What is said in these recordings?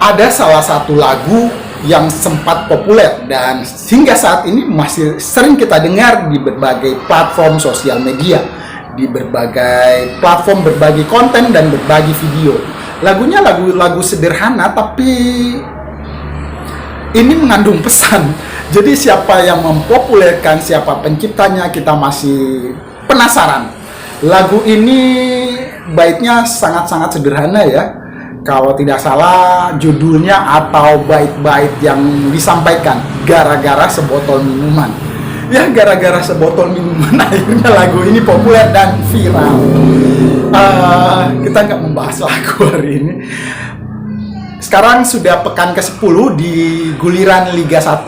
ada salah satu lagu yang sempat populer dan hingga saat ini masih sering kita dengar di berbagai platform sosial media, di berbagai platform berbagi konten dan berbagi video. Lagunya lagu sederhana tapi ini mengandung pesan. Jadi siapa yang mempopulerkan, siapa penciptanya, kita masih penasaran. Lagu ini baitnya sangat-sangat sederhana ya. Kalau tidak salah judulnya atau bait-bait yang disampaikan gara-gara sebotol minuman. Ya gara-gara sebotol minuman akhirnya lagu ini populer dan viral. Kita nggak membahas lagu hari ini. Sekarang sudah pekan ke-10 di guliran Liga 1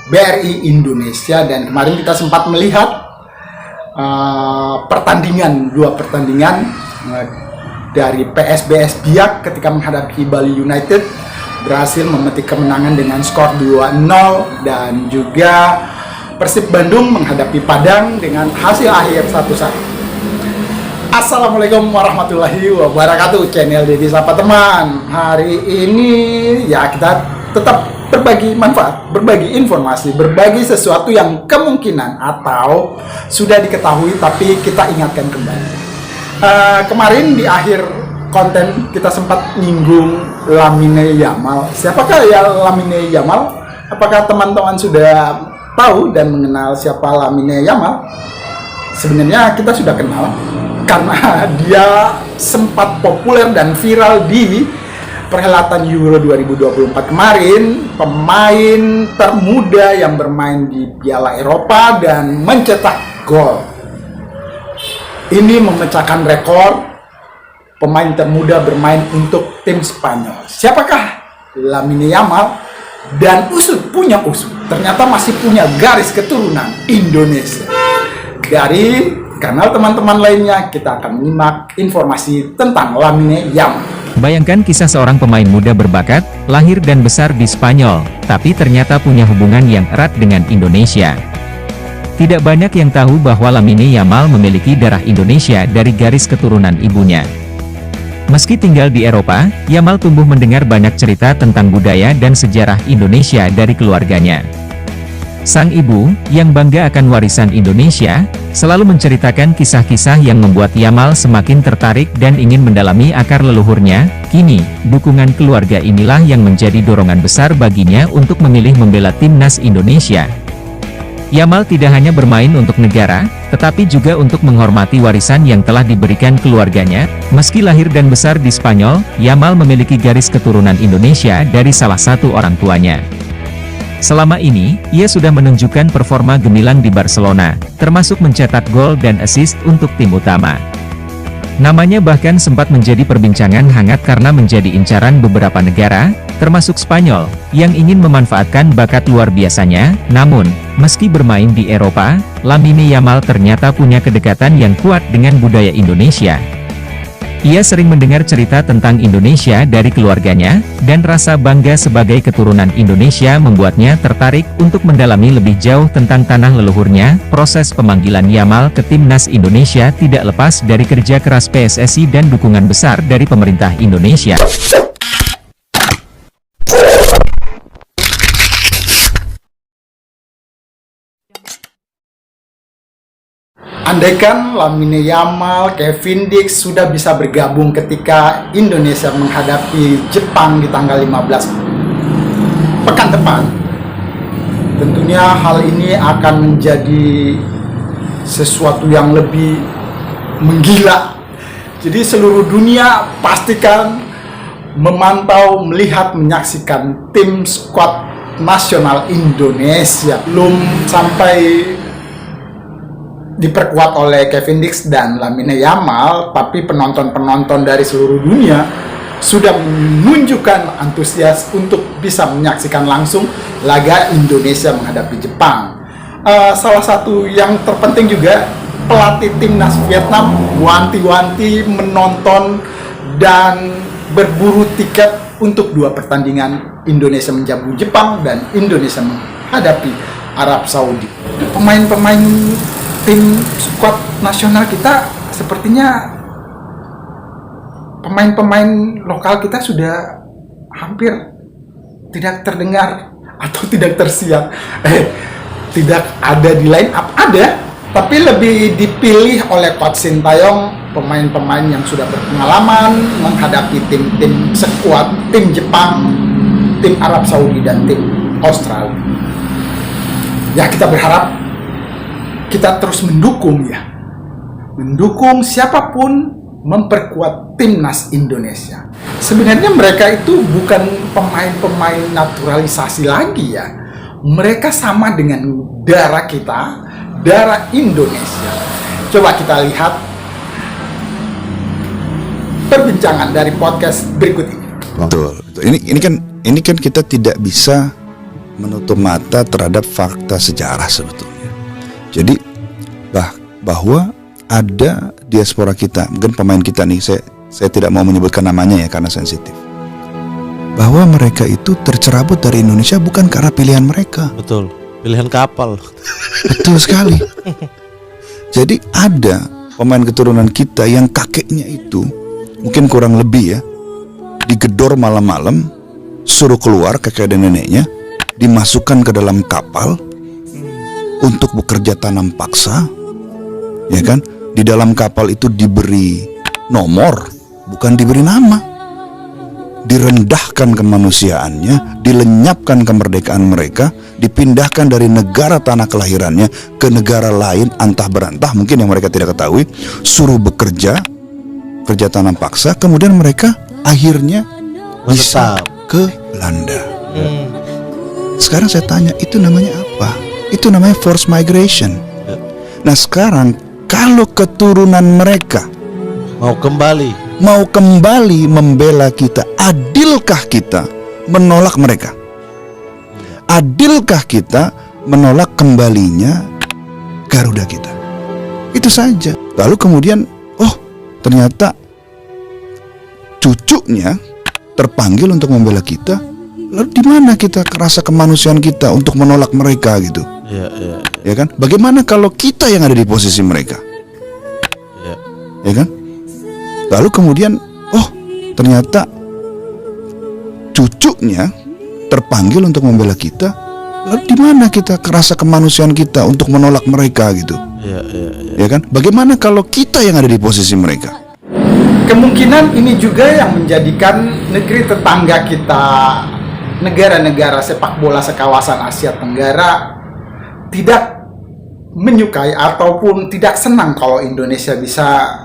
BRI Indonesia dan kemarin kita sempat melihat dua pertandingan dari PSBS Biak ketika menghadapi Bali United berhasil memetik kemenangan dengan skor 2-0 dan juga Persib Bandung menghadapi Padang dengan hasil akhir 1-1. Assalamualaikum warahmatullahi wabarakatuh, channel Dedi Sapa Teman. Hari ini ya kita tetap berbagi manfaat, berbagi informasi, berbagi sesuatu yang kemungkinan atau sudah diketahui tapi kita ingatkan kembali. Kemarin di akhir konten kita sempat nyinggung Lamine Yamal. Siapakah ya Lamine Yamal? Apakah teman-teman sudah tahu dan mengenal siapa Lamine Yamal? Sebenarnya kita sudah kenal karena dia sempat populer dan viral di perhelatan Euro 2024 kemarin, pemain termuda yang bermain di Piala Eropa dan mencetak gol. Ini memecahkan rekor pemain termuda bermain untuk tim Spanyol. Siapakah Lamine Yamal? Dan punya usut. Ternyata masih punya garis keturunan Indonesia. Dari kanal teman-teman lainnya, kita akan menyimak informasi tentang Lamine Yamal. Bayangkan kisah seorang pemain muda berbakat, lahir dan besar di Spanyol, tapi ternyata punya hubungan yang erat dengan Indonesia. Tidak banyak yang tahu bahwa Lamine Yamal memiliki darah Indonesia dari garis keturunan ibunya. Meski tinggal di Eropa, Yamal tumbuh mendengar banyak cerita tentang budaya dan sejarah Indonesia dari keluarganya. Sang ibu, yang bangga akan warisan Indonesia, selalu menceritakan kisah-kisah yang membuat Yamal semakin tertarik dan ingin mendalami akar leluhurnya. Kini, dukungan keluarga inilah yang menjadi dorongan besar baginya untuk memilih membela timnas Indonesia. Yamal tidak hanya bermain untuk negara, tetapi juga untuk menghormati warisan yang telah diberikan keluarganya. Meski lahir dan besar di Spanyol, Yamal memiliki garis keturunan Indonesia dari salah satu orang tuanya. Selama ini, ia sudah menunjukkan performa gemilang di Barcelona, termasuk mencetak gol dan assist untuk tim utama. Namanya bahkan sempat menjadi perbincangan hangat karena menjadi incaran beberapa negara, termasuk Spanyol, yang ingin memanfaatkan bakat luar biasanya. Namun, meski bermain di Eropa, Lamine Yamal ternyata punya kedekatan yang kuat dengan budaya Indonesia. Ia sering mendengar cerita tentang Indonesia dari keluarganya, dan rasa bangga sebagai keturunan Indonesia membuatnya tertarik untuk mendalami lebih jauh tentang tanah leluhurnya. Proses pemanggilan Yamal ke timnas Indonesia tidak lepas dari kerja keras PSSI dan dukungan besar dari pemerintah Indonesia. Andaikan Lamine Yamal, Kevin Dix sudah bisa bergabung ketika Indonesia menghadapi Jepang di tanggal 15 pekan depan, tentunya hal ini akan menjadi sesuatu yang lebih menggila. Jadi seluruh dunia pastikan memantau, melihat, menyaksikan tim skuad nasional Indonesia. Belum sampai diperkuat oleh Kevin Dix dan Lamine Yamal, tapi penonton-penonton dari seluruh dunia sudah menunjukkan antusias untuk bisa menyaksikan langsung laga Indonesia menghadapi Jepang. Salah satu yang terpenting juga, pelatih timnas Vietnam wanti-wanti menonton dan berburu tiket untuk dua pertandingan Indonesia menjamu Jepang dan Indonesia menghadapi Arab Saudi. Pemain-pemain tim skuad nasional kita sepertinya pemain-pemain lokal kita sudah hampir tidak terdengar atau tidak tersiar. Tidak ada di line up, ada, tapi lebih dipilih oleh Coach Sintayong pemain-pemain yang sudah berpengalaman menghadapi tim-tim sekuat tim Jepang, tim Arab Saudi, dan tim Australia. Ya, kita berharap kita terus mendukung siapapun memperkuat timnas Indonesia. Sebenarnya mereka itu bukan pemain-pemain naturalisasi lagi ya. Mereka sama dengan darah kita, darah Indonesia. Coba kita lihat perbincangan dari podcast berikut ini. Betul. Ini kan kita tidak bisa menutup mata terhadap fakta sejarah sebetulnya. Jadi bahwa ada diaspora kita, mungkin pemain kita nih, saya tidak mau menyebutkan namanya ya karena sensitif. Bahwa mereka itu tercerabut dari Indonesia bukan karena pilihan mereka. Betul. Pilihan kapal. Betul sekali. Jadi ada pemain keturunan kita yang kakeknya itu mungkin kurang lebih ya digedor malam-malam, suruh keluar kakek dan neneknya, dimasukkan ke dalam kapal untuk bekerja tanam paksa, ya kan? Di dalam kapal itu diberi nomor, bukan diberi nama. Direndahkan kemanusiaannya, dilenyapkan kemerdekaan mereka, dipindahkan dari negara tanah kelahirannya ke negara lain antah berantah mungkin yang mereka tidak ketahui, suruh bekerja, kerja tanam paksa, kemudian mereka akhirnya bisa ke Belanda. Sekarang saya tanya, itu namanya apa? Itu namanya forced migration. Nah sekarang kalau keturunan mereka Mau kembali membela kita, adilkah kita menolak mereka? Adilkah kita menolak kembalinya Garuda kita? Itu saja. Lalu kemudian, ternyata cucunya terpanggil untuk membela kita. Lalu di mana kita rasa kemanusiaan kita untuk menolak mereka gitu? Ya kan? Bagaimana kalau kita yang ada di posisi mereka? Ya kan? Lalu kemudian, ternyata cucunya terpanggil untuk membela kita. Lalu di mana kita rasa kemanusiaan kita untuk menolak mereka gitu? Ya kan? Bagaimana kalau kita yang ada di posisi mereka? Kemungkinan ini juga yang menjadikan negeri tetangga kita, negara-negara sepak bola sekawasan Asia Tenggara tidak menyukai ataupun tidak senang kalau Indonesia bisa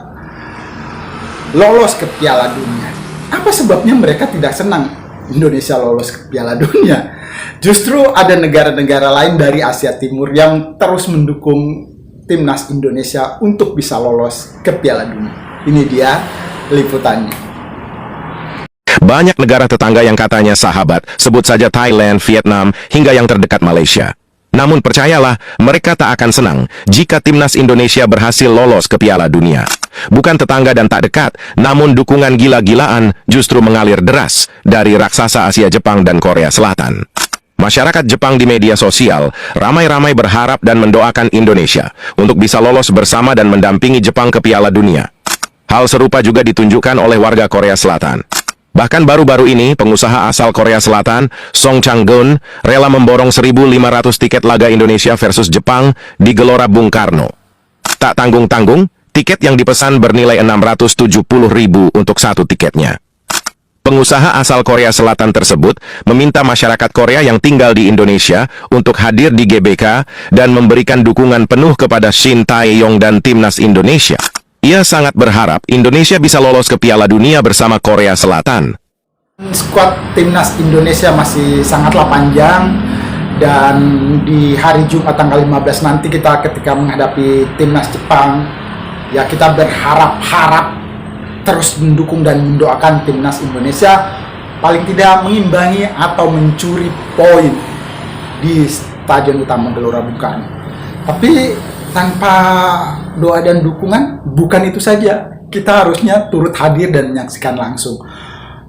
lolos ke Piala Dunia. Apa sebabnya mereka tidak senang Indonesia lolos ke Piala Dunia? Justru ada negara-negara lain dari Asia Timur yang terus mendukung timnas Indonesia untuk bisa lolos ke Piala Dunia. Ini dia liputannya. Banyak negara tetangga yang katanya sahabat, sebut saja Thailand, Vietnam, hingga yang terdekat Malaysia. Namun percayalah, mereka tak akan senang jika timnas Indonesia berhasil lolos ke Piala Dunia. Bukan tetangga dan tak dekat, namun dukungan gila-gilaan justru mengalir deras dari raksasa Asia Jepang dan Korea Selatan. Masyarakat Jepang di media sosial ramai-ramai berharap dan mendoakan Indonesia untuk bisa lolos bersama dan mendampingi Jepang ke Piala Dunia. Hal serupa juga ditunjukkan oleh warga Korea Selatan. Bahkan baru-baru ini, pengusaha asal Korea Selatan, Song Chang-gun, rela memborong 1.500 tiket laga Indonesia versus Jepang di Gelora Bung Karno. Tak tanggung-tanggung, tiket yang dipesan bernilai 670.000 untuk satu tiketnya. Pengusaha asal Korea Selatan tersebut meminta masyarakat Korea yang tinggal di Indonesia untuk hadir di GBK dan memberikan dukungan penuh kepada Shin Tae-yong dan timnas Indonesia. Ia sangat berharap Indonesia bisa lolos ke Piala Dunia bersama Korea Selatan. Skuad timnas Indonesia masih sangatlah panjang, dan di hari Jumat tanggal 15 nanti ketika menghadapi timnas Jepang, ya kita berharap terus mendukung dan mendoakan timnas Indonesia paling tidak mengimbangi atau mencuri poin di Stadion Utama Gelora Bung Karno. Tapi tanpa doa dan dukungan, bukan itu saja, kita harusnya turut hadir dan menyaksikan langsung.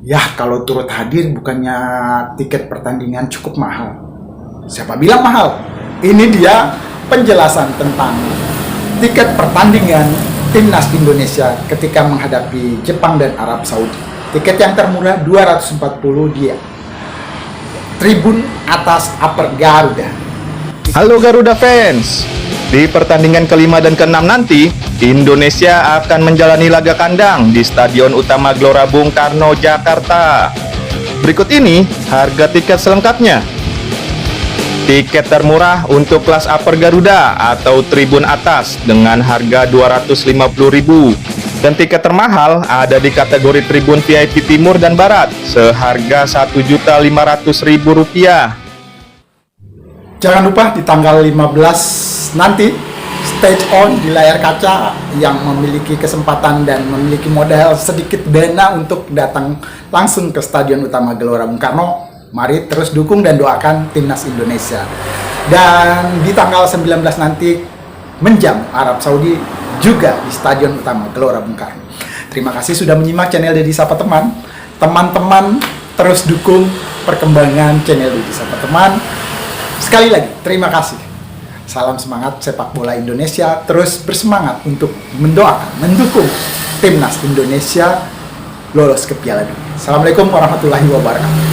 Ya, kalau turut hadir bukannya tiket pertandingan cukup mahal. Siapa bilang mahal? Ini dia penjelasan tentang tiket pertandingan timnas Indonesia ketika menghadapi Jepang dan Arab Saudi. Tiket yang termurah 240 dia. Tribun atas upper Garuda. Halo Garuda fans, di pertandingan kelima dan keenam nanti, Indonesia akan menjalani laga kandang di Stadion Utama Gelora Bung Karno, Jakarta. Berikut ini harga tiket selengkapnya. Tiket termurah untuk kelas upper Garuda atau tribun atas dengan harga 250.000. Dan tiket termahal ada di kategori tribun VIP Timur dan Barat seharga Rp1.500.000. Jangan lupa di tanggal 15 nanti stage on di layar kaca yang memiliki kesempatan dan memiliki modal sedikit dana untuk datang langsung ke Stadion Utama Gelora Bung Karno. Mari terus dukung dan doakan timnas Indonesia. Dan di tanggal 19 nanti menjam Arab Saudi juga di Stadion Utama Gelora Bung Karno. Terima kasih sudah menyimak channel Deddy Sapa Teman. Teman-teman terus dukung perkembangan channel Deddy Sapa Teman. Sekali lagi, terima kasih. Salam semangat sepak bola Indonesia. Terus bersemangat untuk mendoakan, mendukung timnas Indonesia lolos ke Piala Dunia. Assalamualaikum warahmatullahi wabarakatuh.